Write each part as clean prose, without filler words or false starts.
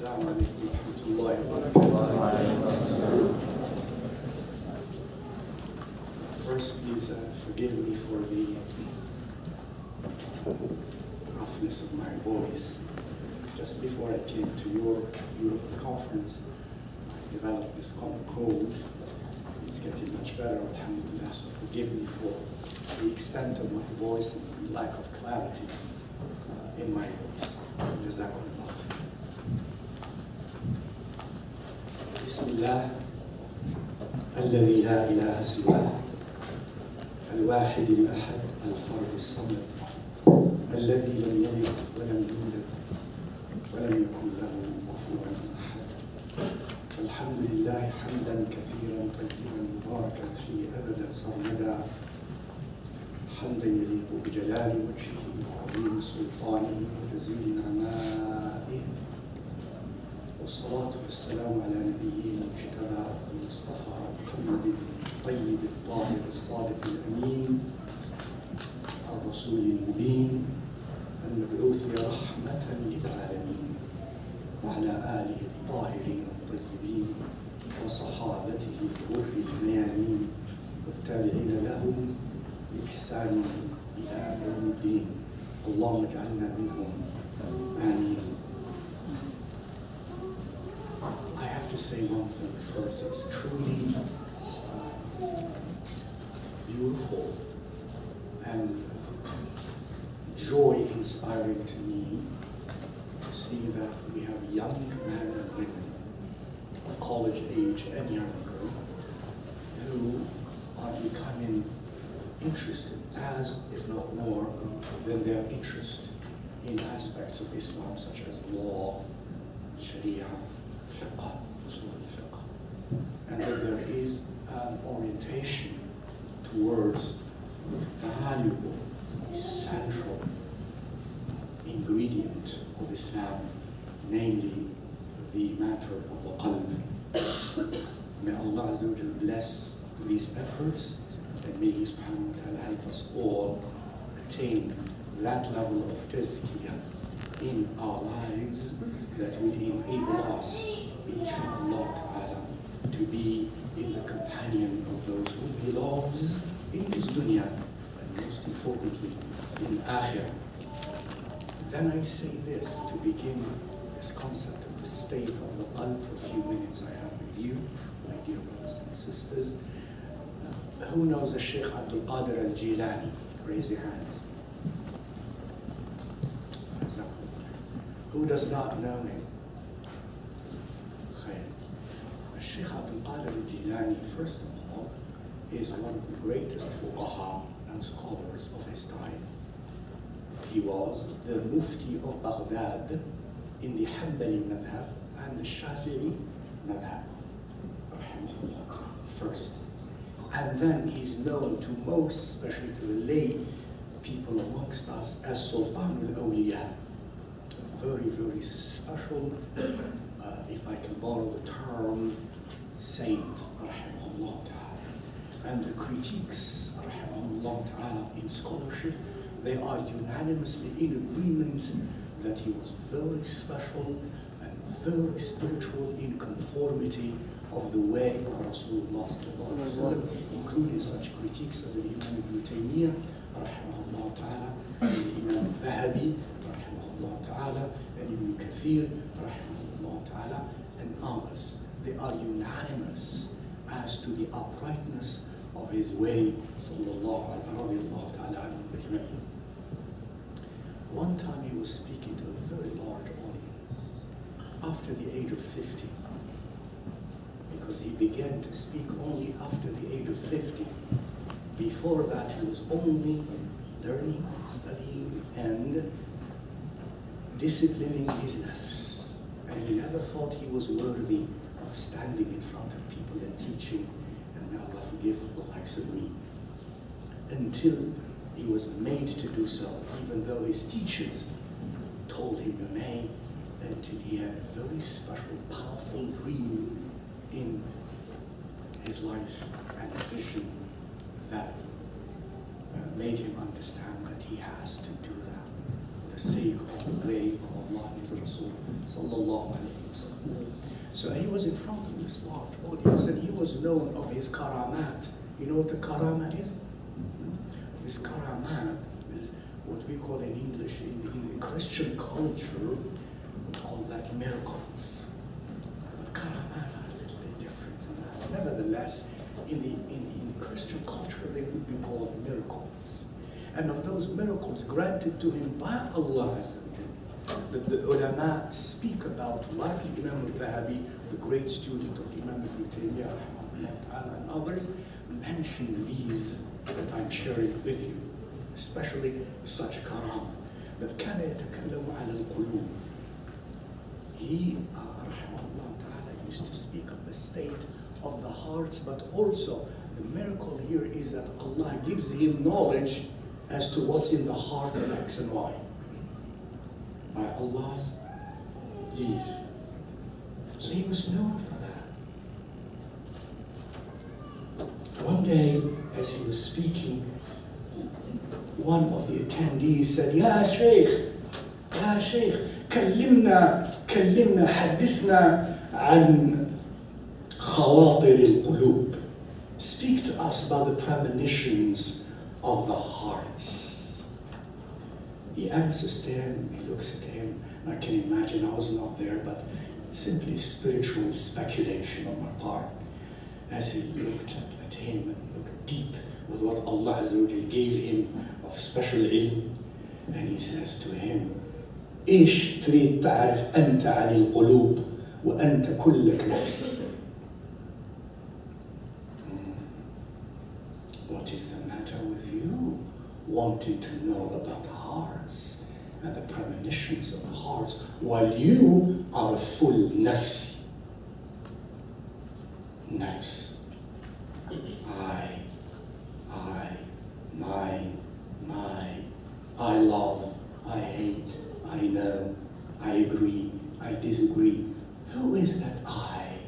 السلام عليكم ورحمة الله وبركاته. First, please forgive me for the roughness of my voice. Just before I came to your beautiful conference, I developed this common cold. It's getting much better, alhamdulillah, so forgive me for the extent of my voice and the lack of clarity in my voice. Jazakumullah. بسم الله الذي لا إله سواه الواحد الأحد الفرد الصمد الذي لم يلد ولم يولد ولم يكن له كفوا أحد. الحمد لله حمدا كثيرا طيبا مباركا فيه أبدا سرمدا حمدا يليق بجلال وجهه وعظيم سلطانه وجزيل نعمائه، والصلاة والسلام على نبيه المجتبى المصطفى محمد الطيب الطاهر الصادق الأمين الرسول المبين المبعوث رحمة للعالمين، وعلى آله الطاهرين الطيبين وصحابته الغر الميامين والتابعين لهم بإحسان إلى يوم الدين. اللهم اجعلنا منهم آمين. I have to say one thing first. It's truly beautiful and joy-inspiring to me to see that we have young men and women of college age and younger who are becoming interested as, if not more, than their interest in aspects of Islam such as law, Sharia, fiqh, usul al-fiqh, and that there is an orientation towards the valuable, essential ingredient of Islam, namely the matter of the qalb. May Allah Azza wa Jal bless these efforts, and may He subhanahu wa ta'ala help us all attain that level of tazkiyah in our lives that will enable us, inshallah ta'ala, to be in the companion of those whom He loves in this dunya, and most importantly, in akhirah. Then I say this to begin this concept of the state of the qalb for a few minutes I have with you, my dear brothers and sisters. Who knows the Sheikh Abdul Qadir al-Jilani? Raise your hands. Who does not know him? Sheikh Abdul Qadir al-Jilani, first of all, is one of the greatest fuqaha and scholars of his time. He was the Mufti of Baghdad in the Hanbali madhab and the Shafi'i madhab, first. And then he's known to most, especially to the lay people amongst us, as Sultan al-Awliya, a very, very special, if I can borrow the term, saint, rahimahullah ta'ala. And the critiques, rahimahullah ta'ala, in scholarship, they are unanimously in agreement that he was very special and very spiritual in conformity of the way of Rasulullah sallallahu alaihi wasallam, including such critiques as Imam Ibn Taymiyyah, rahimahullah ta'ala, and Imam Zahabi, rahimahullah ta'ala, and Ibn Kathir, rahimahullah ta'ala, and others. They are unanimous as to the uprightness of his way, sallallahu alaihi ta'ala. One time he was speaking to a very large audience after the age of 50, because he began to speak only after the age of 50. Before that, he was only learning, studying, and disciplining his nafs. And he never thought he was worthy of standing in front of people and teaching, and may Allah forgive the likes of me, until he was made to do so, even though his teachers told him you may, until he had a very special, powerful dream in his life and a vision that made him understand that he has to do that for the sake of the way of Allah and His Rasul sallallahu alayhi wa sallam. So he was in front of this large audience, and he was known of his karamat. You know what a karama is? His karamat is what we call in English, in the Christian culture, we call that miracles. But karamat are a little bit different than that. Nevertheless, in the Christian culture, they would be called miracles. And of those miracles granted to him by Allah, that the ulama speak about, like Imam al-Zahabi, the great student of Imam Ibn Taymiyyah, and others, mention these that I'm sharing with you, especially such karam, that كان يتكلم على القلوب. He, rahimahullah ta'ala, used to speak of the state of the hearts, but also the miracle here is that Allah gives him knowledge as to what's in the heart of X and Y by Allah's leave. So he was known for that. One day, as he was speaking, one of the attendees said, Ya Shaykh, كلمنا حدثنا عن خواطر القلوب. Speak to us about the premonitions of the hearts. He answers to him, he looks at him, and I can imagine, I was not there, but simply spiritual speculation on my part, as he looked at him and looked deep with what Allah Azza wa Jal gave him of special ilm, and he says to him, إيش تريد تعرف أنت عن القلوب وأنت كلك نفس. What is the matter with you, wanting to know about hearts and the premonitions of the hearts, while you are a full nafs? Nafs. I love, I hate, I know, I agree, I disagree. Who is that I?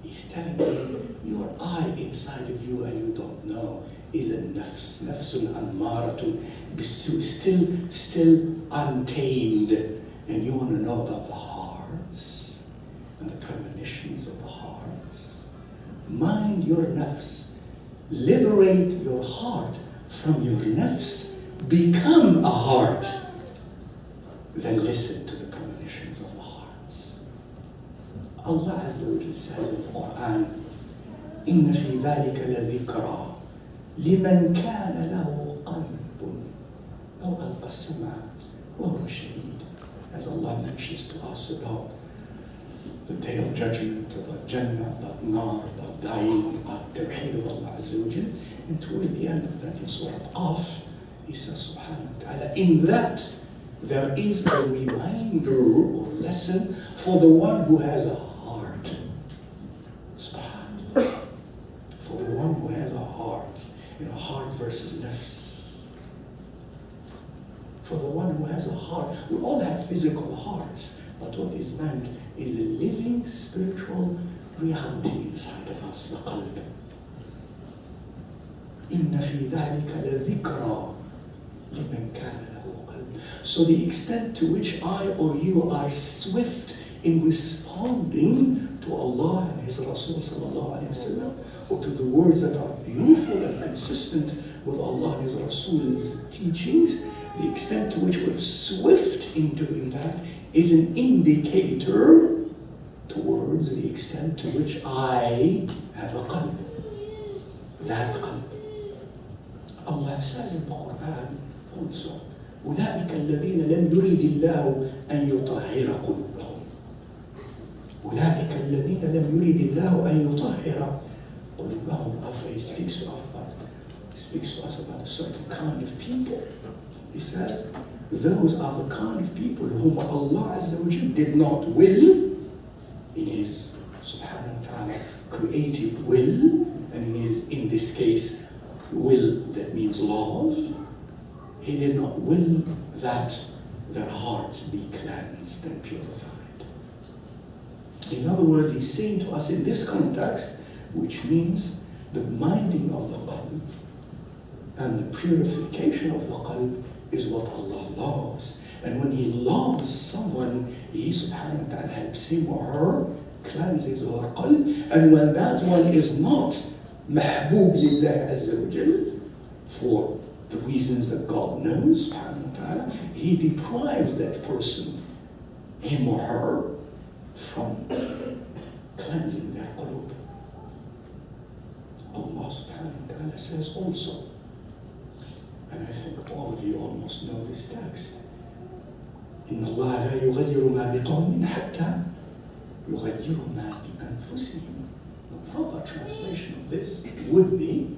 He's telling me your I inside of you and you don't know is a nafs, nafsun ammaratun bisu, still untamed, and you want to know about the hearts and the premonitions of the hearts. Mind your nafs, liberate your heart from your nafs, become a heart, then listen to the premonitions of the hearts. Allah Azza wa Jalla says in the Quran, إن في ذلك لذكرى لمن كان له قلب أو ألقى السمع وهو شهيد. As Allah mentions to us about the day of judgment, about Jannah, about Nar, about dying, about Tawheed of Allah Azza wa Jalla. And towards the end of that in Surah Qaf, He says subhanahu wa ta'ala, in that there is a reminder or lesson for the one who has a heart. Subhanallah. For the one who has a heart. Heart versus nafs. For the one who has a heart. We all have physical hearts, but what is meant is a living spiritual reality inside of us, the qalb. إن في ذلك لذكرى لمن كان له قلب. So the extent to which I or you are swift in responding to Allah and His Rasul sallallahu alayhi wa sallam, or to the words that are beautiful and consistent with Allah and His Rasul's teachings, the extent to which we're swift in doing that is an indicator towards the extent to which I have a qalb. That qalb. Allah says in the Quran also, أولئك الذين لم يريد الله أن يطهر قلوبهم. أولئك الذين لم يريد الله أن يطهر قلوبهم. After He speaks to us about a certain kind of people, He says, those are the kind of people whom Allah Azza wa Jal did not will in His subhanahu wa ta'ala creative will, and in this case, will that means love. He did not will that their hearts be cleansed and purified. In other words, He's saying to us in this context, which means the minding of the qalb and the purification of the qalb is what Allah loves. And when he loves someone, he subhanahu wa ta'ala helps him or her, cleanses her qalb. And when that one is not mahbub lillah azza wa jal, for the reasons that God knows, subhanahu wa ta'ala, he deprives that person, him or her, from cleansing their qulub. Allah subhanahu wa ta'ala says also, and I think all of you almost know this text, إن الله لا يغير ما بقوم حتى يغيروا ما بأنفسهم. The proper translation of this would be,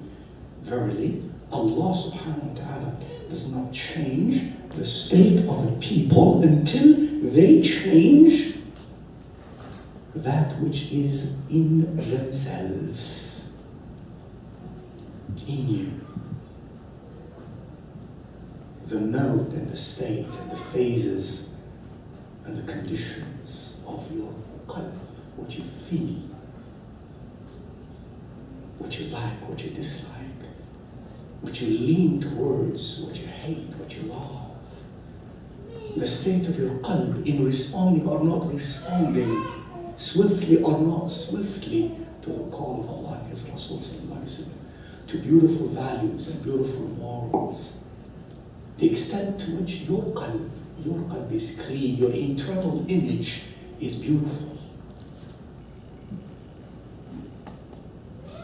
verily, Allah subhanahu wa ta'ala does not change the state of a people until they change that which is in themselves, in you. The mode and the state and the phases and the conditions of your qalb, what you feel, what you like, what you dislike, what you lean towards, what you hate, what you love. The state of your qalb in responding or not responding, swiftly or not swiftly, to the call of Allah and His Rasul sallallahu alaihi wasallam, to beautiful values and beautiful morals. The extent to which your qalb is clean, your internal image is beautiful.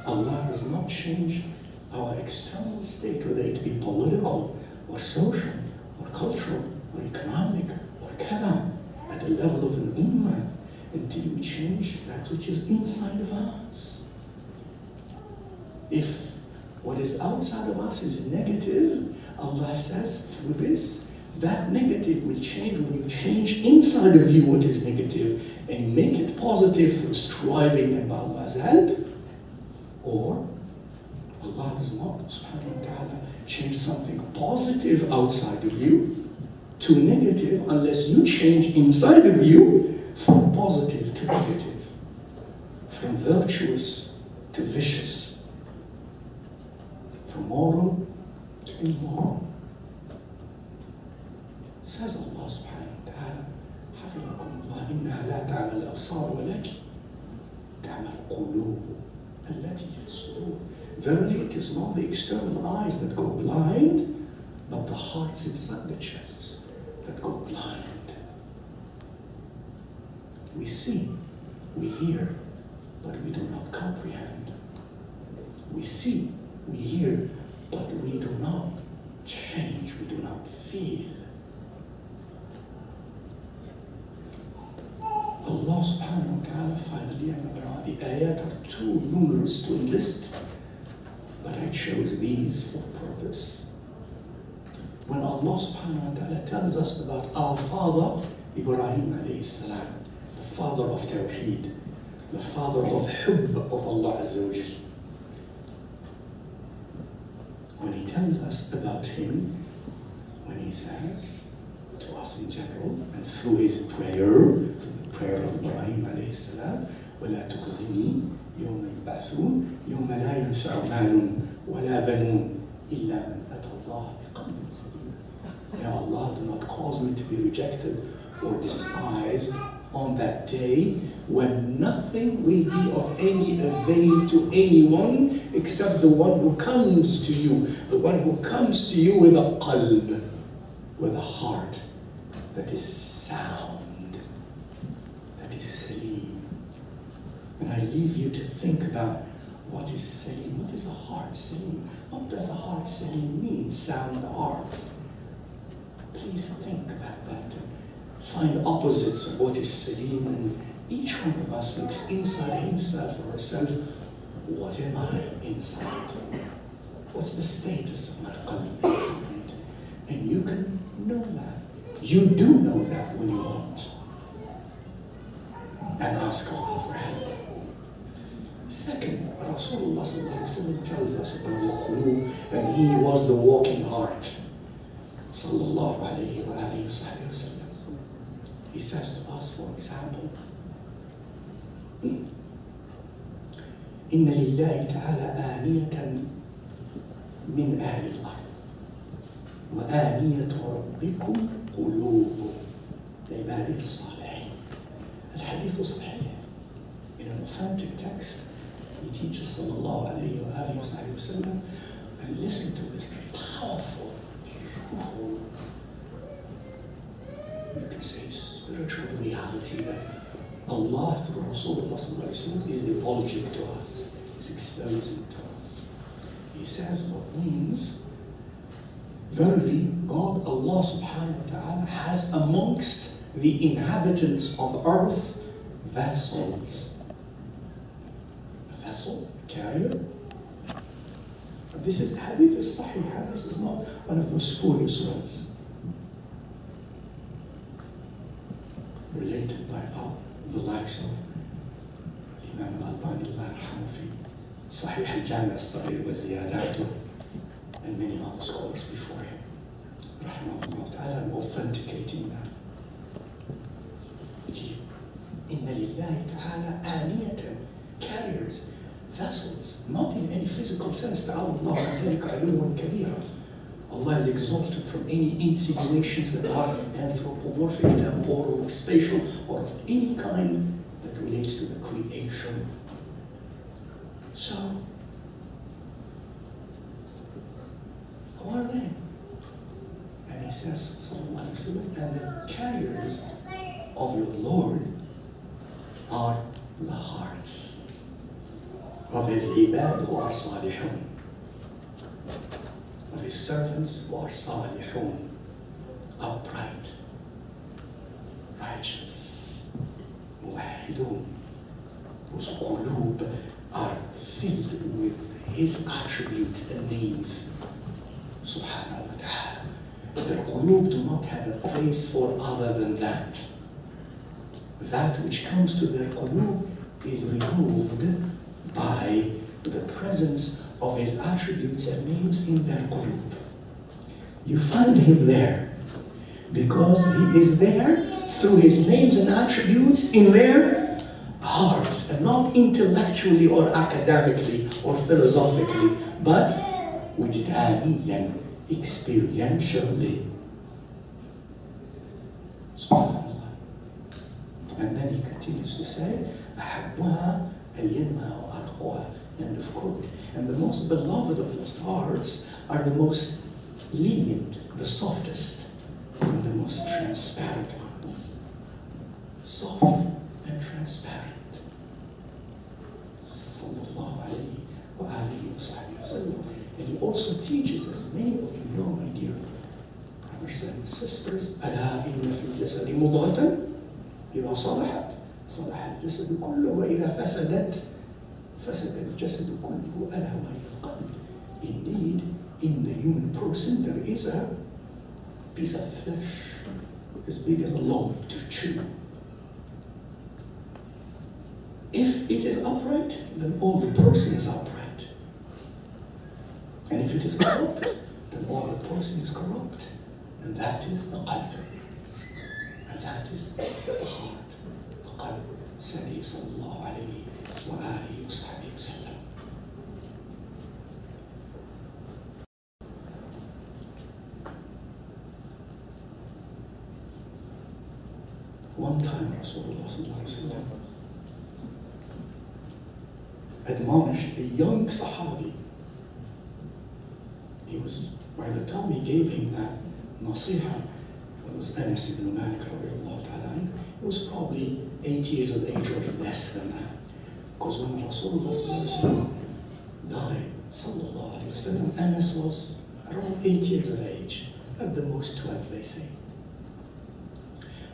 Allah does not change our external state, whether it be political or social or cultural or economic or kada, at the level of an ummah, until we change that which is inside of us. If what is outside of us is negative, Allah says through this, that negative will change when you change inside of you what is negative and you make it positive through striving and by Allah's help. Or Allah does not, subhanahu wa ta'ala, change something positive outside of you to negative unless you change inside of you from positive to negative, from virtuous to vicious, from moral to immoral. Says Allah subhanahu wa ta'ala, حفظكم الله إنها لا تعمل الأبصار ولكن تعمل القلوب التي في الصدور. Verily, it is not the external eyes that go blind, but the hearts inside the chests that go blind. We see, we hear, but we do not comprehend. We see, we hear, but we do not change, we do not feel. Allah subhanahu wa ta'ala finally, the ayat are too numerous to enlist, but I chose these for purpose. When Allah subhanahu wa ta'ala tells us about our father, Ibrahim alayhi salam, the father of Tawheed, the father of Hubb of Allah Azza wa Jal. When he tells us about him, when he says to us in general, and through his prayer, through the prayer of Ibrahim alayhi salam, وَلَا تُخْزِنِي يَوْمَ يُبْعَثُونَ يَوْمَ لَا يَنْفَعُ مَالٌ وَلَا بَنُونَ إِلَّا مَنْ أَتَى اللَّهَ بِقَلْبٍ سَلِيمٍ. Ya Allah, do not cause me to be rejected or despised on that day when nothing will be of any avail to anyone except the one who comes to you, the one who comes to you with a qalb, with a heart that is sound, that is salim. And I leave you to think about what is salim, what is a heart salim? What does a heart salim mean, sound heart? Please think about that and find opposites of what is salim, and each one of us looks inside himself or herself. What am I inside? What's the status of my qalb inside? And you can know that. You do know that when you want. And ask Allah for help. Second, Rasulullah sallallahu alaihi wasallam tells us about the qulub, and he was the walking heart. Sallallahu alayhi wa alihi wa sallam. He says to us, for example, إن لله تعالى آنية من أهل الأرض وآنية ربكم قلوب عبادي الصالحين. الحديث صحيح. In an authentic text, he teaches sallallahu alayhi wa alihi wa sallam, and listen to this powerful, beautiful, you can say spiritual reality that Allah through Rasulullah sallallahu alayhi wa sallam is divulging to us, is exposing to us. He says what means, verily God, Allah subhanahu wa ta'ala, has amongst the inhabitants of earth vessels. A vessel, a carrier. And this is hadith is sahih, this is not one of those spurious ones. Related by the likes of Imam al-Albani, Allah yarhamu fi Sahih al-Jami' al-Saghir wa Ziyadatu, and many other scholars before him, rahmahullah ta'ala, and authenticating that. Inna lillahi ta'ala aniyatan, carriers, vessels, not in any physical sense. Ta'ala Allah an dhalika 'uluwan kabira. Allah is exalted from any insinuations that are anthropomorphic, temporal, spatial, or of any kind that relates to the creation. So, who are they? And he says, sallallahu alayhi wa sallam, and the carriers of your Lord are the hearts of his ibad who are salihun, of his servants who are salihun, upright, righteous, muwahidun, whose qulub are filled with his attributes and names, subhanahu wa ta'ala. Their qulub do not have a place for other than that. That which comes to their qulub is removed by the presence of his attributes and names in their qulub. You find him there because he is there through his names and attributes in their hearts, and not intellectually or academically or philosophically, but wujdaniyan, experientially. Subhanallah. And then he continues to say, أحبها الينها وأرقها, end of quote. And the most beloved of those hearts are the most lenient, the softest, and the most transparent ones. Soft and transparent. Sallallahu alayhi wa alihi wa sallam. And he also teaches, as many of you know, my dear brothers and sisters, ألا إن في الجسد مضغة إذا صلحت صلح الجسد كله وإذا فسدت فسد الجسد كله ألا وهي القلب. Indeed, in the human person there is a piece of flesh as big as a lump to chew. If it is upright, then all the person is upright. And if it is corrupt, then all the person is corrupt. And that is the qalb. And that is the heart. The qalb. Said he sallallahu alayhi wa alihi wa sahbihi wa sallam. One time Rasulullah sallallahu alayhi wa sallam admonished a young Sahabi. He was, by the time he gave him that nasiha, it was Anas ibn Malik radiallahu ta'ala, he was probably 8 years of age or less than that. Because when Rasulullah sallallahu alayhi wa sallam died, sallallahu alayhi wa sallam, Anas was around 8 years of age, at the most 12 they say.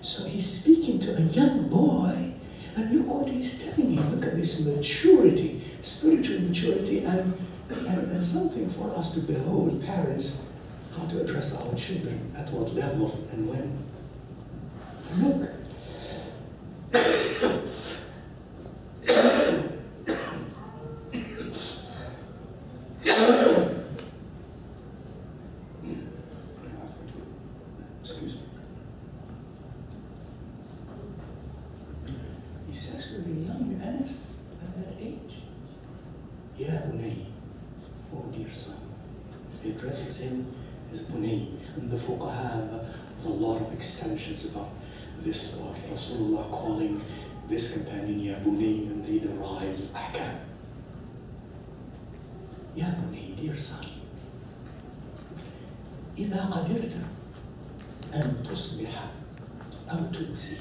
So he's speaking to a young boy, and look what he's telling him. Look at this maturity, spiritual maturity, and something for us to behold, parents, how to address our children, at what level and when. Look. Excuse me. He says to the young Anas at that age, Ya bunay, oh dear son. He addresses him as bunay. And the fuqaha have with a lot of extensions about this part. Rasulullah calling this companion Ya Bunay, and they derive ahkam. Ya Bunay, dear son, إذا قدرت أن تصبح أو تمسي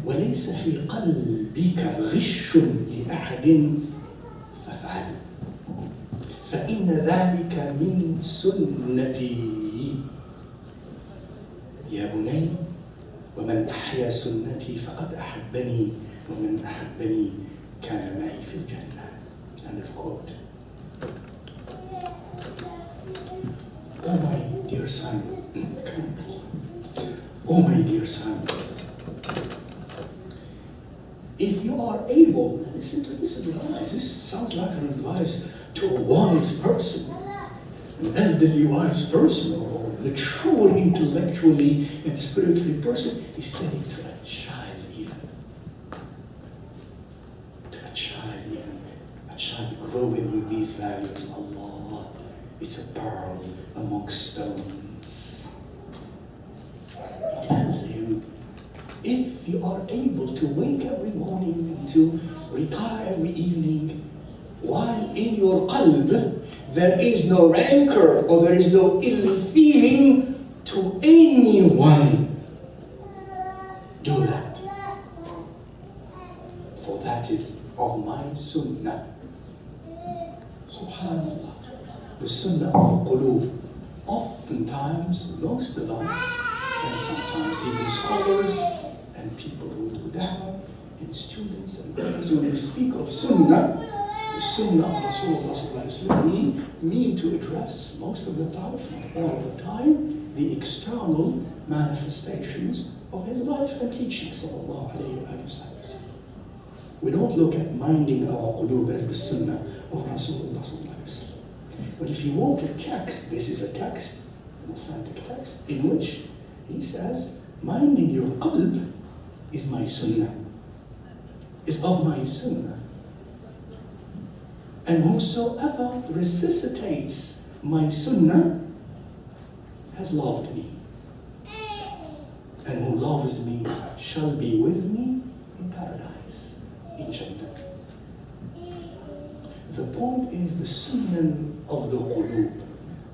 وليس في قلبك غش لأحد فافعل فإن ذلك من سنتي يا بني ومن أحيا سنتي فقد أحبني ومن أحبني كان معي في الجنة. End of quote. Oh my dear son, oh my dear son, if you are able, listen to this advice. This sounds like an advice to a wise person, an elderly wise person, or a mature intellectually and spiritually person. He's saying to a child even. To a child even. A child growing with these values. Allah, it's a pearl amongst stones. He tells him, if you are able to wake every morning and to retire every evening, while in your qalb there is no rancor or there is no ill feeling to anyone, do that. For that is of my sunnah. Subhanallah. The sunnah of the qulub. Oftentimes, most of us, and sometimes even scholars and people who do da'wah, and students and others, when we speak of sunnah, the sunnah of Rasulullah, we mean to address most of the time, if not all of the time, the external manifestations of his life and teaching, sallallahu alayhi wa sallam. We don't look at minding our qulub as the sunnah of Rasulullah sallallahu alayhi wa sallam. But if you want a text, this is a text, an authentic text, in which he says, minding your qalb is my sunnah, is of my sunnah. And whosoever resuscitates my sunnah has loved me. And who loves me shall be with me in paradise, in Jannah. The point is the sunnah of the qulub,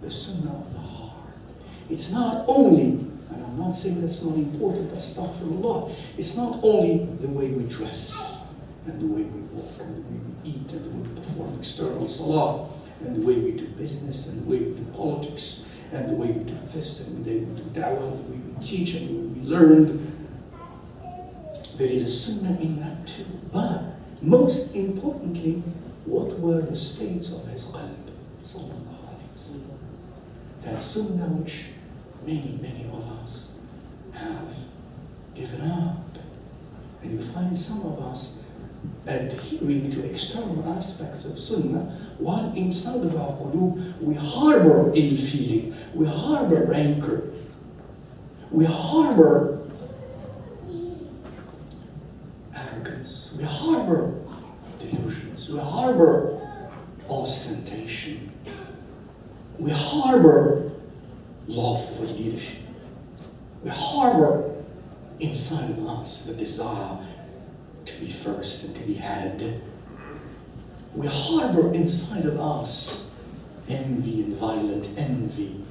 the sunnah of the heart. It's not only, and I'm not saying that's not important, astaghfirullah, it's not only the way we dress, and the way we walk, and the way we eat, and the way we perform external salah, and the way we do business, and the way we do politics, and the way we do this, and the way we do da'wah, and the way we teach, and the way we learn. There is a sunnah in that too. But most importantly, what were the states of his qalb? Sallallahu alayhi wa sallam. That sunnah which many of us have given up. And you find some of us adhering to external aspects of sunnah, while inside of our qulub we harbor ill feeling, we harbor rancor, we harbor arrogance, we harbor delusions, we harbor ostentation, we harbor love for leadership, we harbor inside of us the desire to be first and to be head. We harbor inside of us envy and violent envy.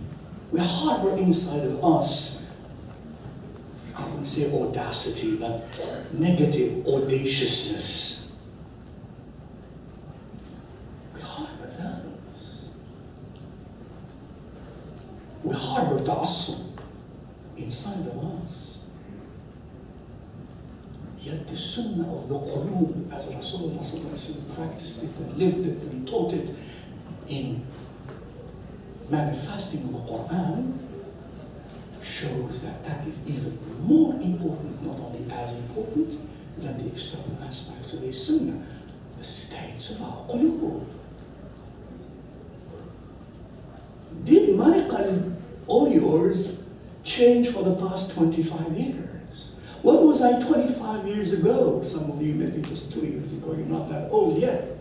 We harbor inside of us, I wouldn't say audacity, but negative audaciousness. We harbor those. We harbor ta'assub inside of us. Yet the sunnah of the qulub, as Rasulullah practiced it and lived it and taught it in manifesting the Quran, shows that that is even more important, not only as important than the external aspects of the sunnah, the states of our qulub. Did my qalb or yours change for the past 25 years? What was I 25 years ago? Some of you maybe just 2 years ago, you're not that old yet.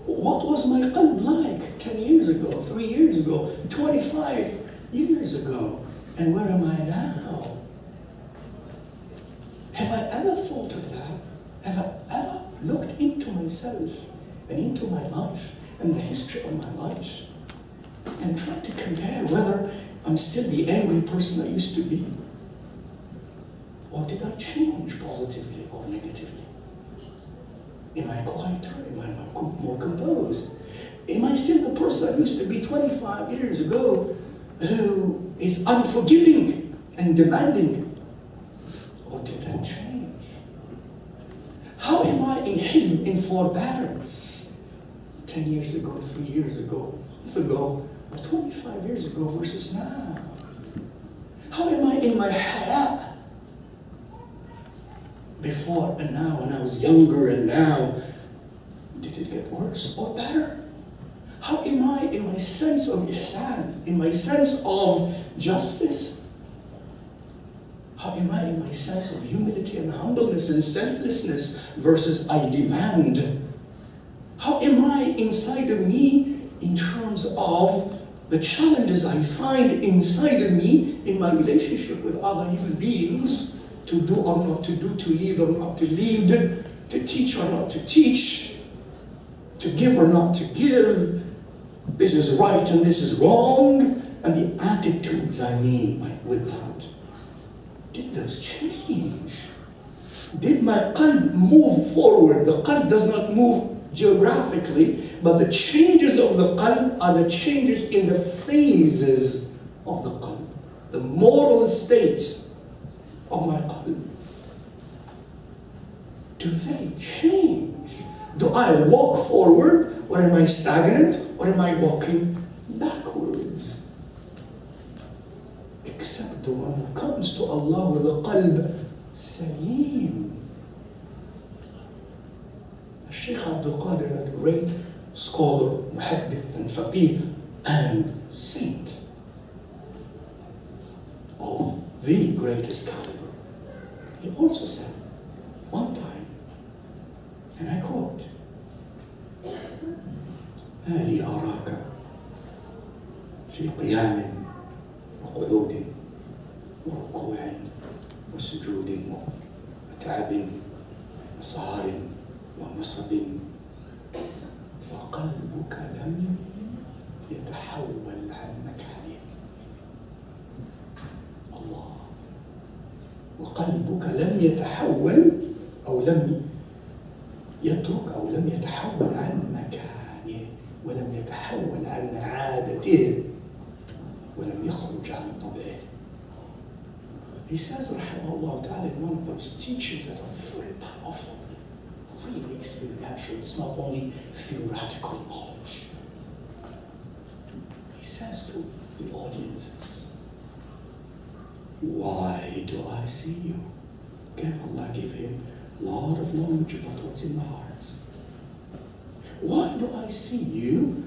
What was my qalb like 10 years ago, 3 years ago, 25 years ago, and where am I now? Have I ever thought of that? Have I ever looked into myself and into my life and the history of my life and tried to compare whether I'm still the angry person I used to be? Or did I change positively or negatively? Am I quieter? Am I more composed? Am I still the person I used to be 25 years ago who is unforgiving and demanding? Or did that change? How am I in hilm, in forbearance? 10 years ago, 3 years ago, a month ago, or 25 years ago versus now? How am I in my haya? Before and now, when I was younger and now, did it get worse or better? How am I in my sense of ihsan, in my sense of justice? How am I in my sense of humility and humbleness and selflessness versus I demand? How am I inside of me in terms of the challenges I find inside of me in my relationship with other human beings? To do or not to do, to lead or not to lead, to teach or not to teach, to give or not to give, this is right and this is wrong, and the attitudes I mean with that. Did those change? Did my qalb move forward? The qalb does not move geographically, but the changes of the qalb are the changes in the phases of the qalb, the moral states of my qalb. Do they change? Do I walk forward, or am I stagnant, or am I walking backwards? Except the one who comes to Allah with a qalb salim. Sheikh Abdul Qadir, a great scholar, muhaddith and faqih, and saint of the greatest caliber. He also said one time, and I quote, آلي أراك في قيام وقعود وركوع وسجود وتعب وسهر ونصب وقلبك لم يتحول عن مكانه. الله. وقلبك لم يتحول أو لم يترك أو لم يتحول عن مكانه ولم يتحول عن عادته ولم يخرج عن طبعه. He says, rahimahullah ta'ala, in one of those teachings that are very powerful, really experiential, it's not only theoretical knowledge. He says to the audiences, why do I see you? Again, Allah gave him a lot of knowledge about what's in the hearts. Why do I see you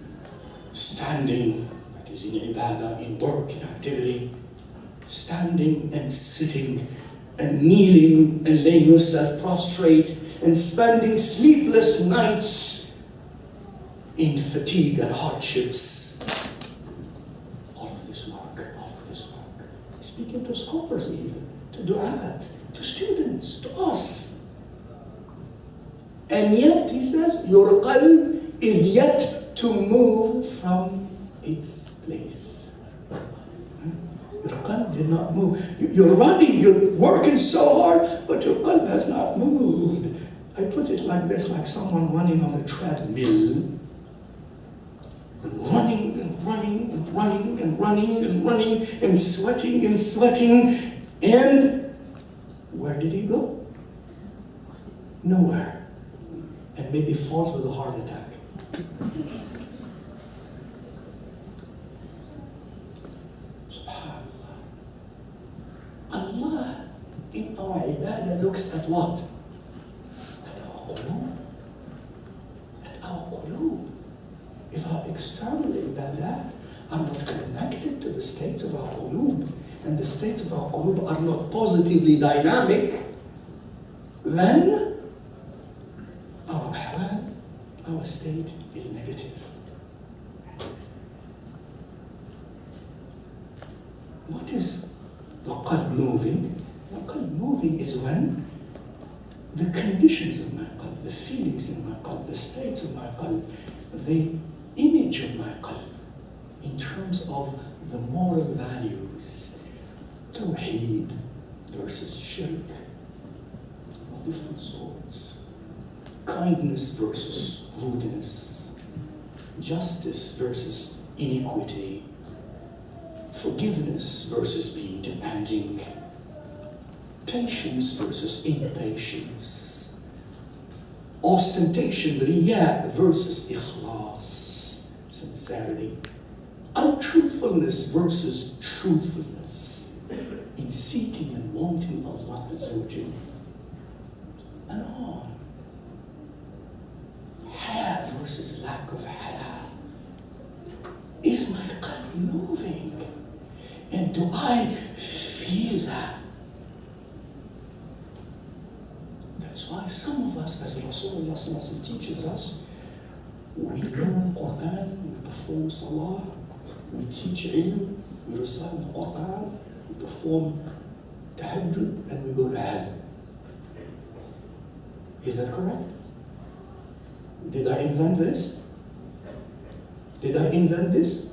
standing, that is in ibadah, in work, in activity, standing and sitting and kneeling and laying yourself prostrate and spending sleepless nights in fatigue and hardships? All of this work. Speaking to scholars even, to du'at, to students, to us. And yet, he says, your qalb is yet to move from its place. Your qalb did not move. You're running, you're working so hard, but your qalb has not moved. I put it like this, like someone running on a treadmill, and running and running and running and running and running and sweating and sweating, and where did he go? Nowhere. And maybe falls with a heart attack. Subhanallah. Allah in our ibadah looks at what? At our qulub. At our qulub. If our external ibadat are not connected to the states of our qulub, and the states of our qulub are not positively dynamic, then our state is negative. What is the qalb moving? The qalb moving is when the conditions of my qalb, the feelings in my qalb, the states of my qalb, the image of my qalb, in terms of the moral values, tawheed versus shirk, of different sorts, kindness versus rudeness, justice versus iniquity, forgiveness versus being demanding, patience versus impatience, ostentation, riya versus ikhlas, sincerity, untruthfulness versus truthfulness, in seeking and wanting Allah Azza wa Jal, and on. Haya versus lack of haya. Is my qalb moving? And do I feel that? That's why some of us, as Rasulullah Sallallahu Alaihi Wasallam teaches us, we learn Quran, we perform salah, we teach ilm, we recite the Quran, we perform tahajjud, and we go to hell. Is that correct? Did I invent this? Did I invent this?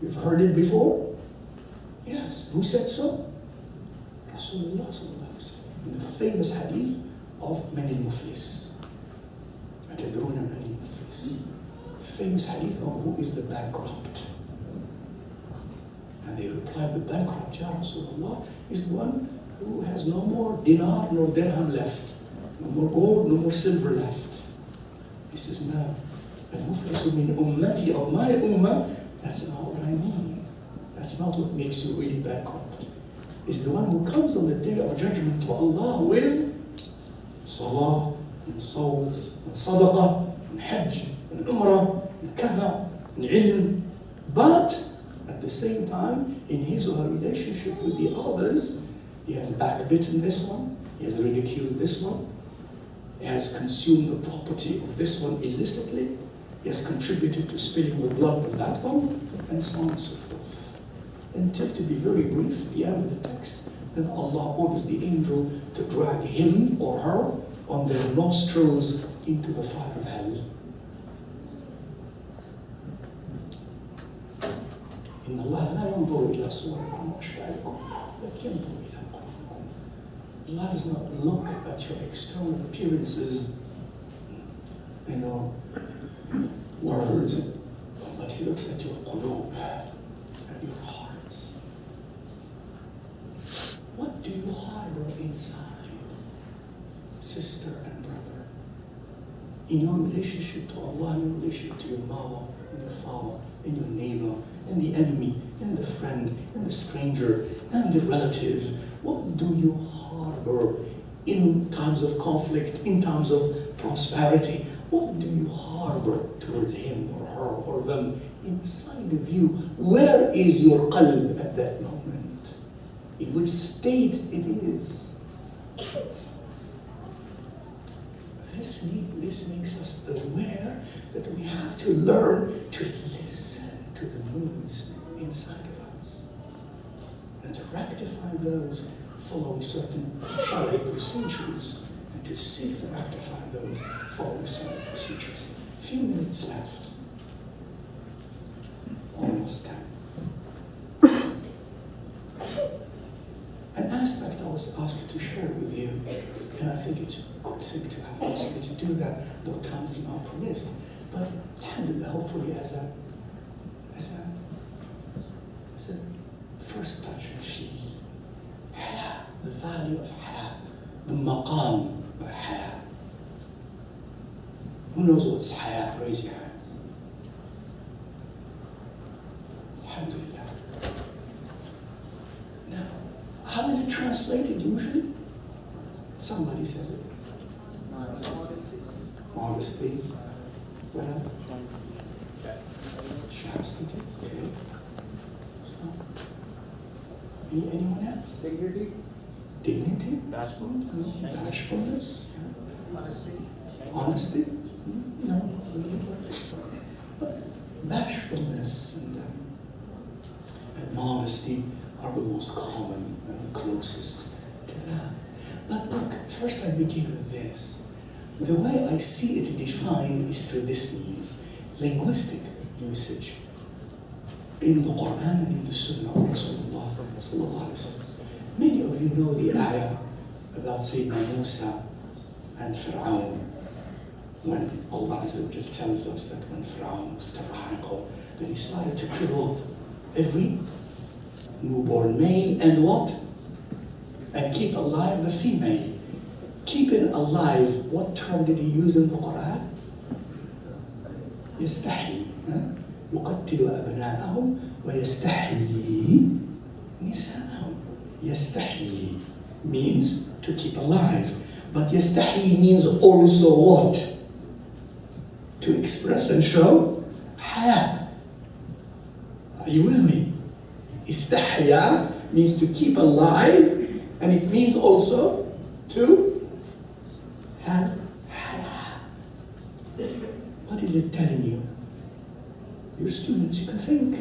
You've heard it before? Yes. Who said so? Rasulullah Sallallahu Alaihi Wasallam. In the famous hadith of Man al-Muflis. Atadruna Man al-Muflis. Famous hadith on who is the bankrupt. And they replied, the bankrupt, Ya Rasulullah, is the one who has no more dinar nor dirham left. No more gold, no more silver left. He says, no. Al-Muflisu min ummati, of my ummah, that's not what I mean. That's not what makes you really bankrupt. It's the one who comes on the day of judgment to Allah with salah, and sawm, and sadaqah, and hajj, and umrah, and kadha, and ilm. But at the same time, in his or her relationship with the others, he has backbitten this one, he has ridiculed this one, he has consumed the property of this one illicitly, he has contributed to spilling the blood of that one, and so on and so forth. Until, to be very brief, at the end of the text, then Allah orders the angel to drag him or her on their nostrils into the fire of hell. إن الله لا ينظر إلى صوركم وأشكالكم لكن ينظر إلى قلوبكم. Allah does not look at your external appearances and your words, but He looks at your qulub, at your hearts. What do you harbor inside, sister and brother? In your relationship to Allah, in your relationship to your mother, and your father, and your neighbor, and the enemy, and the friend, and the stranger, and the relative. What do you harbor in times of conflict, in times of prosperity? What do you harbor towards him or her or them inside of you? Where is your qalb at that moment? In which state it is? This makes us aware that we have to learn to listen to the moods inside of us and to rectify those following certain Shari'i procedures, and to seek to rectify those following certain procedures. A few minutes left. Almost 10. An aspect I was asked to share with you, and I think it's a good thing to have asked me to do that, though time does not permit. But alhamdulillah, hopefully as a first touch and feel. Haya, the value of haya, the maqam of haya. Who knows what's haya? Raise your hands. Alhamdulillah. Now, how is it translated usually? Somebody says it. Modesty. What else? Chastity. Okay. So, anyone else? Dignity. Dignity. Bashfulness. Bashfulness. Yeah. Honesty. Honesty. No, not really, but bashfulness and modesty are the most common and the closest to that. But look, first I begin with this. The way I see it defined is through this means, linguistic usage in the Quran and in the Sunnah of Rasulullah sallallahu alaihi wasallam. Many of you know the ayah about Sayyidina Musa and Fir'aun, when Allah Azza wa Jal tells us that when Fir'aun was tyrannical, then he started to kill every newborn male and what? And keep alive the female. Keeping alive, what term did he use in the Quran? يستحي. يقتل أبناءهم ويستحيي نساءهم. يستحيي means to keep alive. But يستحيي means also what? To express and show حياة. Are you with me? استحيا means to keep alive, and it means also to have حياة. What is it telling you? Your students, you can think.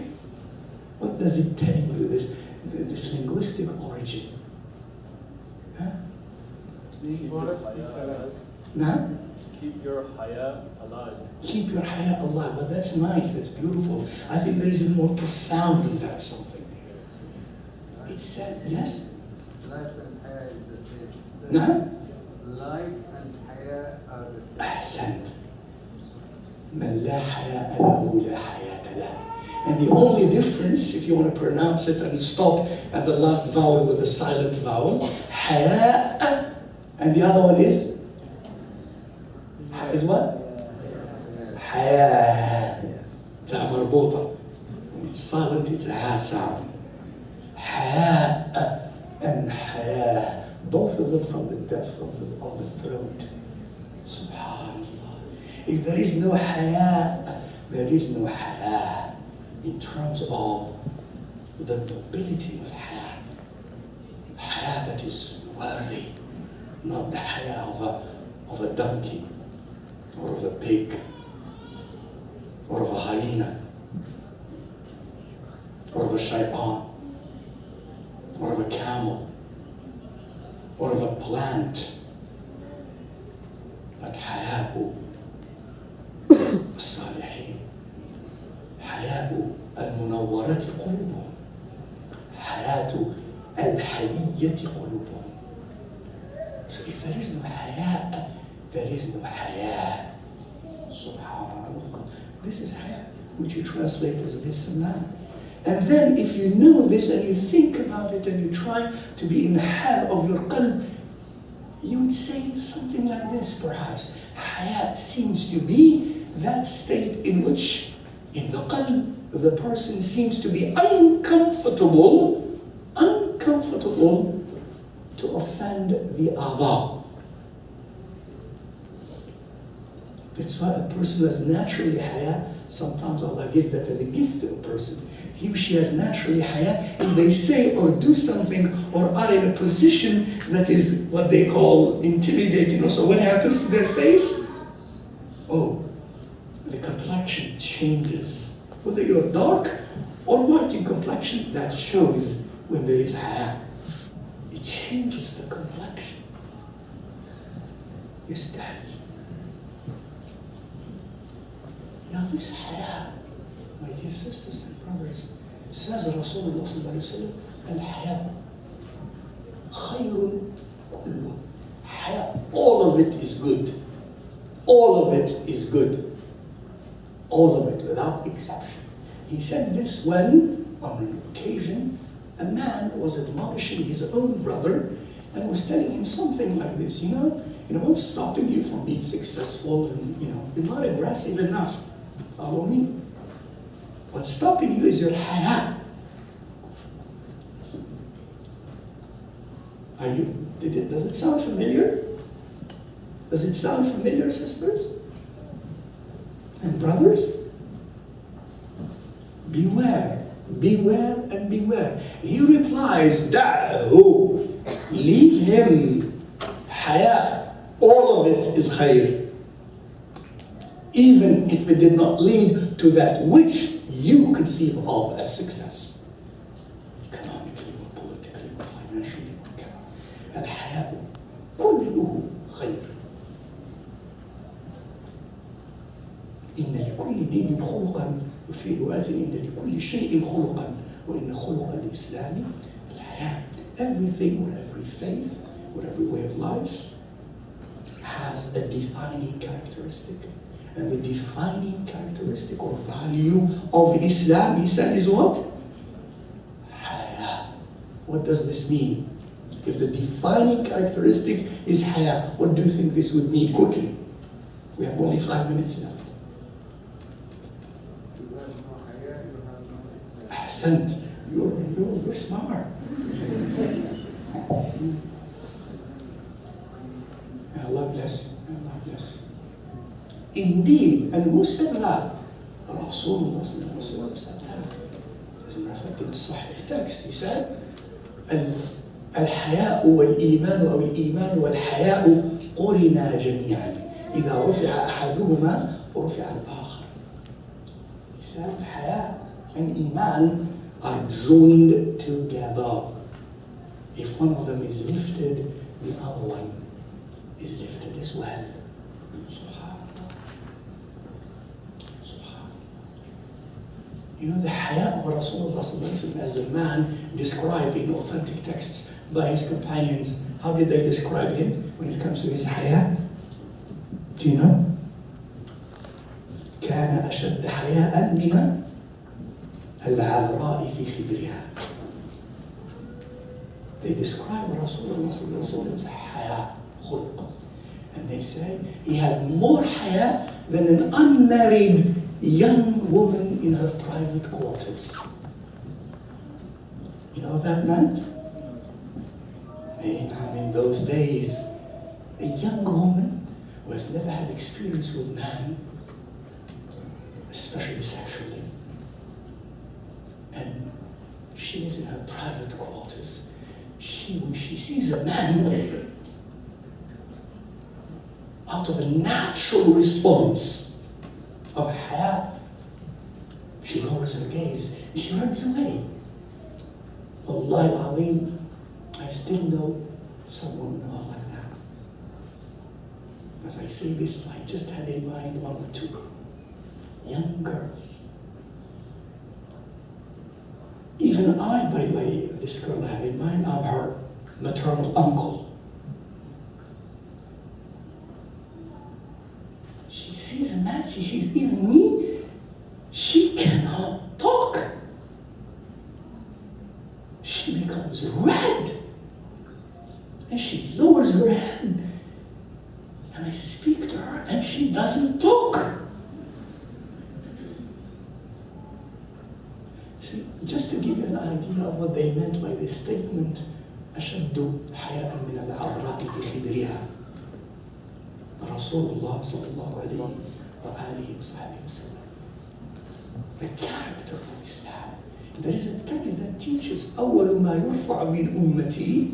What does it tell you, this linguistic origin? Huh? Now? Keep your haya alive. Keep your haya alive. But that's nice, that's beautiful. I think there is a more profound than that something. It said, yes? Life and haya is the same. No? Life and haya are the same. أحسنت. من لا حياء له لا حياة له. And the only difference, if you want to pronounce it and stop at the last vowel with a silent vowel, حياء, and the other one is what? حياء. تاء مربوطة. When it's silent, it's a ha sound. حياء and حياة. Both of them from the depth of the throat. Subhanallah. If there is no حياء, there is no حياة in terms of the nobility of حياة. حياة that is worthy, not the حياة of a donkey, or of a pig, or of a hyena, or of a shaitan, or of a camel, or of a plant. But حياء الصالحين، حياء المنورة قلوبهم، حياة الحيية قلوبهم. So if there is no حياء, there is no حياة. Subhanallah. This is حياة, which you translate as this and that. And then if you know this and you think about it and you try to be in the hal of your qalb, you would say something like this perhaps. حياة seems to be that state in which, in the qalb, the person seems to be uncomfortable to offend the other. That's why a person who has naturally haya, sometimes Allah gives that as a gift to a person. He or she has naturally haya, if they say or do something or are in a position that is what they call intimidating. So what happens to their face? Oh, the complexion changes. Whether you're dark or white in complexion, that shows when there is haya. It changes the complexion. يستحي. Now this haya, my dear sisters and brothers, says Rasulullah sallallahu alaihi wasallam, al-haya khayrun kullu. Haya, all of it is good. All of it is good. All of it, without exception. He said this when, on an occasion, a man was admonishing his own brother and was telling him something like this, you know what's stopping you from being successful, and you're not aggressive enough. Follow me. What's stopping you is your haya. Does it sound familiar? Does it sound familiar, sisters and brothers? Beware, beware, and beware. He replies, Da'hu, leave him. Haya, all of it is khayr. Even if it did not lead to that which you conceive of as success. Economically, دين خلقا وفي رواية إن لكل شيء خلقا وإن خلق الإسلام الحياة. Everything or every faith or every way of life has a defining characteristic. And the defining characteristic or value of Islam, he said, is what? Haya. What does this mean? If the defining characteristic is haya, what do you think this would mean? Quickly. We have only 5 minutes left. Ahsant. You're smart. Allah bless you. Allah bless you. Indeed, and who said that? Rasulullah sallallahu alaihi wasallam said that. As a matter of fact, in the Sahih text, he said, الحياء والإيمان أو الإيمان والحياء قرنا جميعا إذا رفع أحدهما رفع الآخر. He said, الحياء and Iman are joined together. If one of them is lifted, the other one is lifted as well. Subhanallah. Subhanallah. You know, the haya of Rasulullah as a man described in authentic texts by his companions, how did they describe him when it comes to his haya? Do you know? كان أشد حياء من العذراء في خدرها. They describe Rasulullah's haya, khulq. And they say he had more haya than an unmarried young woman in her private quarters. You know what that meant? In those days, a young woman who has never had experience with man, especially sexually, and she lives in her private quarters. When she sees a man, out of a natural response of haya, she lowers her gaze and she runs away. Wallahi al-Azim, I still know some women who are like that. As I say this, I just had in mind one or two young girls. Even I, by the way, this girl I have in mind, I'm her maternal uncle. She sees a man, she sees even me, she cannot talk. She becomes red. And she lowers her head. And I speak to her and she doesn't talk. See, just to give you an idea of what they meant by this statement, أشد حياء من العذراء في خدرها. Rasulullah sallallahu alayhi wa alihi wa sallam. The character of Islam. There is a text that teaches أول ما يرفع من أمتي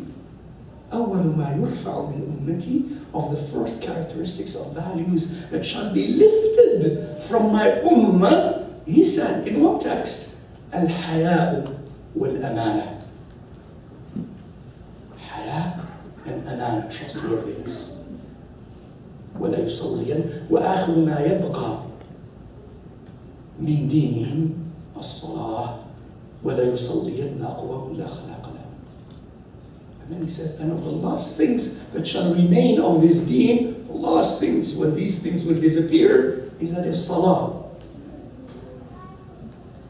أول ما يرفع من أمتي, of the first characteristics of values that shall be lifted from my ummah. He said in one text, الحياء والأمانة. حياء and أمانة, trustworthiness. ولا يصلين وآخر ما يبقى من دينهم الصلاة ولا يصلين أقوام لا خلاق لهم. And then he says, and of the last things that shall remain of this deen, the last things, when these things will disappear, is that is salah.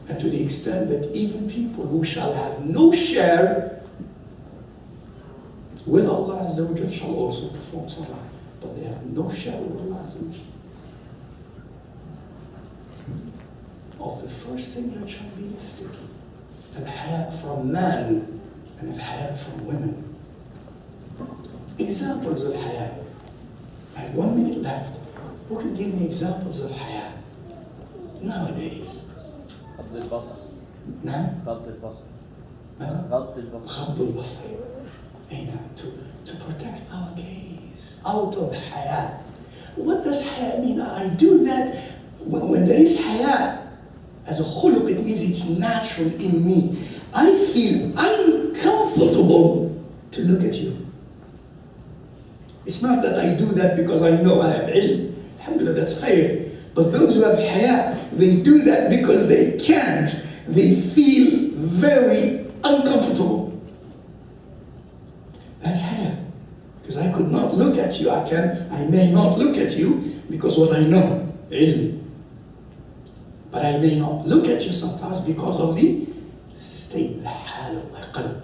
And to the extent that even people who shall have no share with Allah Azza wa Jal shall also perform salah. But they have no share with Allah Azza wa Jal. Of the first thing that shall be lifted, al-haya from man and al-haya from women. Examples of haya. I have 1 minute left. Who can give me examples of haya nowadays? غض البصر. نعم. غض البصر. ماذا؟ غض البصر. غض البصر. أي نعم. To protect our gaze out of haya. What does haya mean? I do that when there is haya as a khuluq. It means it's natural in me. I feel uncomfortable to look at you. It's not that I do that because I know I have ilm. Alhamdulillah, that's khair. But those who have haya, they do that because they can't. They feel very uncomfortable. That's haya. Because I could not look at you. I may not look at you because what I know, ilm. But I may not look at you sometimes because of the state, the hal of my qalb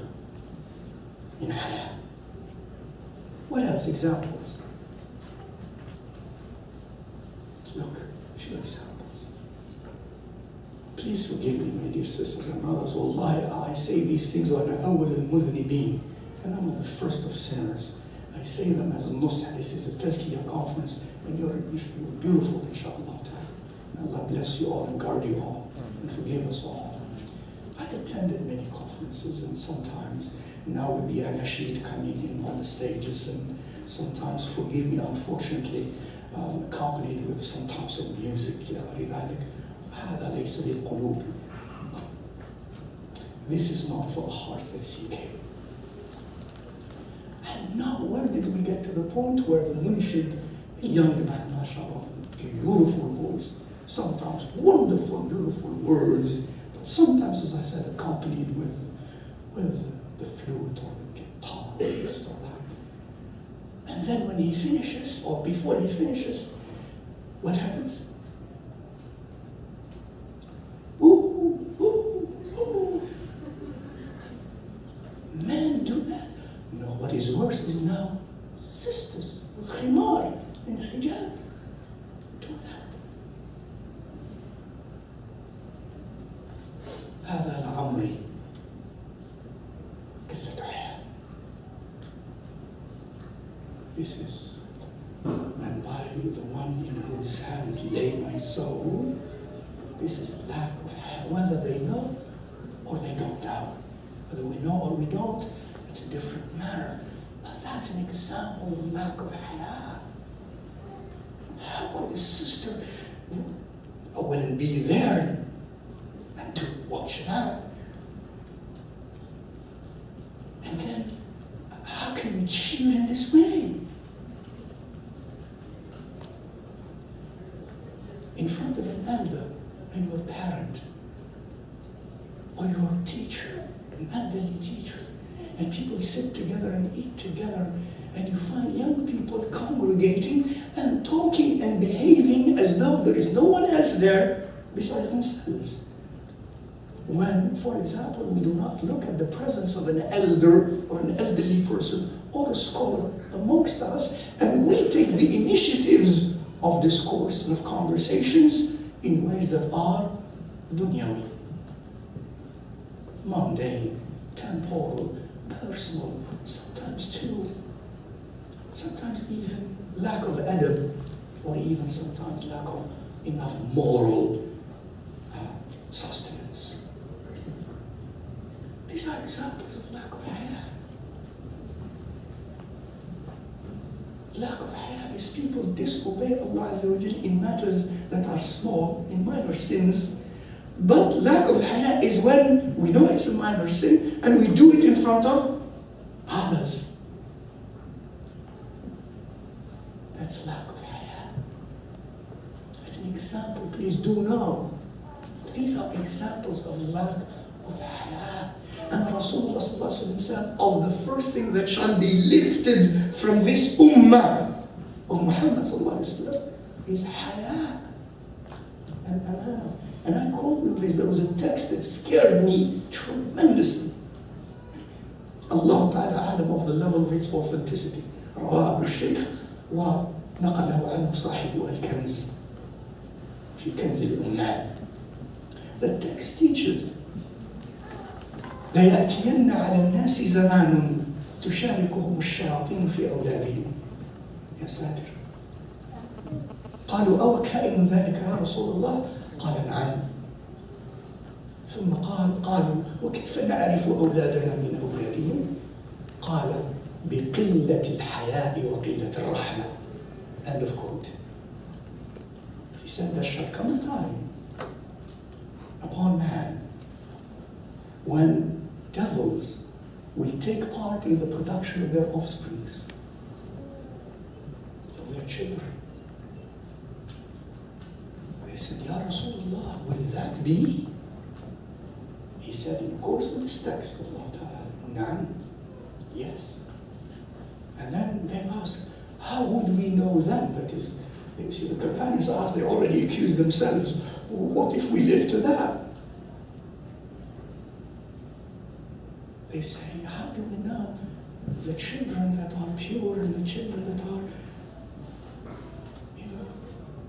in haya. What else? Examples. Look, a few examples. Please forgive me, my dear sisters and brothers. Wallahi, I say these things when I awwal al-mudhnibin, and I'm the first of sinners. I say them as a nusha. This is a tazkiyah conference, and you're beautiful, inshallah. Allah bless you all and guard you all and forgive us all. I attended many conferences, and sometimes now with the anashid coming in on the stages, and sometimes, forgive me, unfortunately, accompanied with some types of music. This is not for the hearts that seek Him. And now, where did we get to the point where the munshid, a young man, mashallah, with a beautiful voice, sometimes wonderful, beautiful words, but sometimes, as I said, accompanied with the flute or the guitar or this or that. And then when he finishes, or before he finishes, what happens? Ooh, ooh, ooh. Men do that. No, what is worse is now sisters with khimar and hijab do that. هذا لعمري قلة حياة. This is, and by the one in whose hands lay my soul, this is lack of haya. Whether they know or they don't know. Whether we know or we don't, it's a different matter. But that's an example of lack of haya. How could a sister and be there and to watch that? And then, how can we cheat in this way? In front of an elder and your parent, or your teacher, an elderly teacher, and people sit together and eat together, and you find young people congregating and talking and behaving as though there is no one else there besides themselves. When, for example, we do not look at the presence of an elder or an elderly person or a scholar amongst us, and we take the initiatives of discourse and of conversations in ways that are dunyawi, mundane, temporal, personal, sometimes even lack of adab, or even sometimes lack of enough moral sustenance. These are examples of lack of haya. Lack of haya is people disobey Allah Azza wa Jal in matters that are small, in minor sins. But lack of haya is when we know it's a minor sin and we do it in front of others. That's lack of haya. That's an example. Please do know. These are examples of lack of haya. And Rasulullah said, of the first thing that shall be lifted from this ummah of Muhammad is haya and amana. And I quote with this, there was a text that scared me tremendously. Allah Ta'ala alam of the level of its authenticity. رواه الشيخ ونقله عنه صاحب الكنز في كنز الأمال. The text teaches, ليأتين على الناس زمان تشاركهم الشياطين في أولادهم. يا ساتر. قالوا أو كائن ذلك يا رسول الله؟ قال نعم. ثم قالوا وكيف نعرف أولادنا من أولادهم؟ قال بقلة الحياء وقلة الرحمة. End of quote. He said there shall come a time upon man when devils will take part in the production of their offsprings, of their children. be? He said, in accordance to this text, Allah Ta'ala, Na'am, yes. And then they asked, how would we know then? That is, you see, the companions asked, they already accused themselves, what if we live to that? They say, how do we know the children that are pure and the children that are,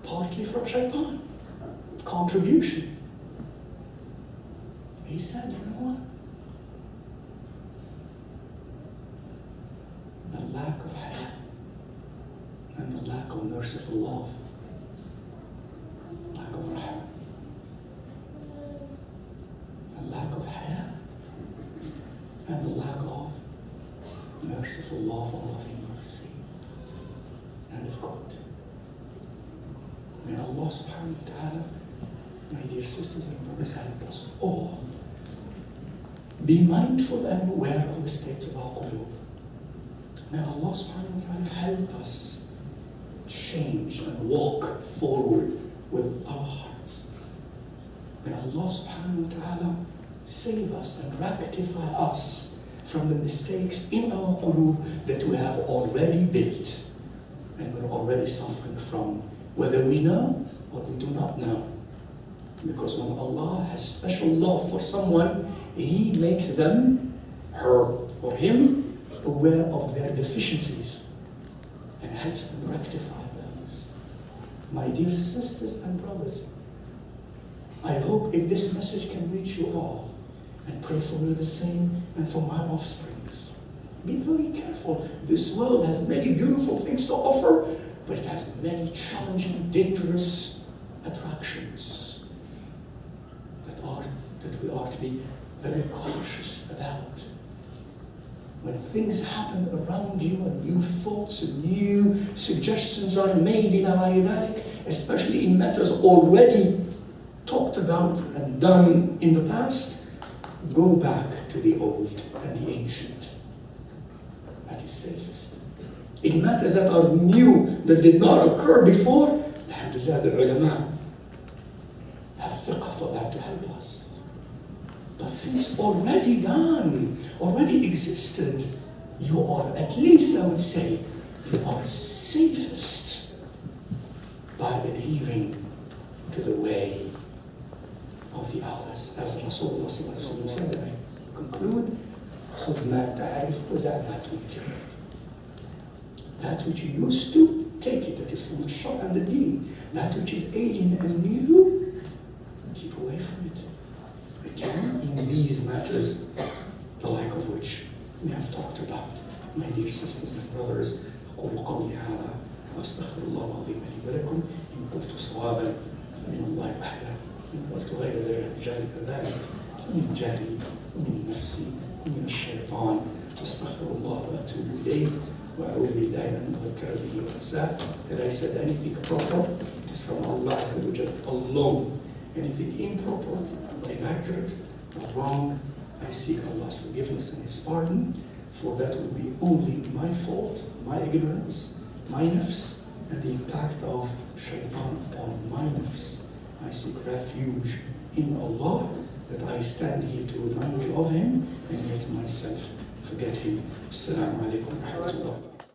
partly from shaitan? Contribution. He said, you know what? The lack of haya and the lack of merciful love, lack of rahmah, the lack of haya and the lack of merciful love or loving mercy. End of quote. May Allah subhanahu wa ta'ala, my dear sisters and brothers, help us all be mindful and aware of the states of our qulub. May Allah subhanahu wa ta'ala help us change and walk forward with our hearts. May Allah subhanahu wa ta'ala save us and rectify us from the mistakes in our qulub that we have already built and we're already suffering from, whether we know or we do not know. Because when Allah has special love for someone, He makes them, her or him, aware of their deficiencies and helps them rectify those. My dear sisters and brothers, I hope if this message can reach you all, and pray for me the same and for my offsprings. Be very careful. This world has many beautiful things to offer, but it has many challenging, dangerous attractions that we are to be very cautious about. When things happen around you and new thoughts and new suggestions are made in our life, especially in matters already talked about and done in the past, go back to the old and the ancient. That is safest. In matters that are new, that did not occur before, alhamdulillah, the ulama have fiqh for that to help us. But things already done, already existed, you are, at least I would say, you are safest by adhering to the way of the hours. As Rasulullah said, and I conclude, خُذْ مَا تَعْرِفْ وَدَعْ مَا تُنْكِرْ. That which you used to, take it, that is from the shar and the deen. That which is alien and new, keep away from it. Again, in these matters, the like of which we have talked about. My dear sisters and brothers, أقول قولي هذا وأستغفر الله العظيم لي ولكم إن قلت صوابا فمن الله وحده إن قلت غير ذلك فمن جهلي ومن نفسي ومن الشيطان أستغفر الله وأتوب إليه وأعوذ بالله أن أذكر به وأنساه. That I said anything proper, it is from Allah Azza wa Jalla alone. Anything improper or inaccurate or wrong, I seek Allah's forgiveness and His pardon, for that would be only my fault, my ignorance, my nafs, and the impact of shaitan upon my nafs. I seek refuge in Allah, that I stand here to remind you of Him, and yet myself forget Him. Assalamu alaikum wa rahmatullah.